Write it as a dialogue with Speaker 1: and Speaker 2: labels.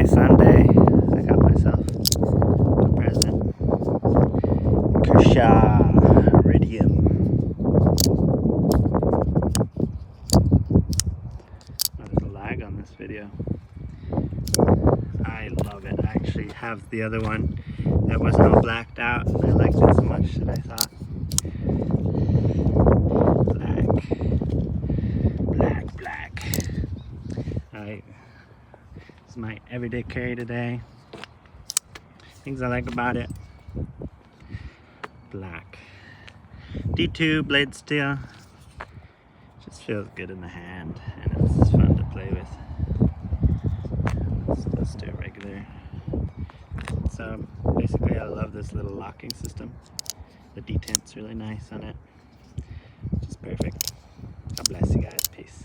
Speaker 1: birthday Sunday, I got myself a present. Kershaw Iridium. There's a lag on this video. I love it. I actually have the other one that wasn't all blacked out, and I liked it so much that I thought black. It's my everyday carry today. Things I like about it: black. D2 blade steel. Just feels good in the hand, and it's fun to play with. Let's do it regular. So basically, I love this little locking system. The detent's really nice on it. Just perfect. God bless you guys. Peace.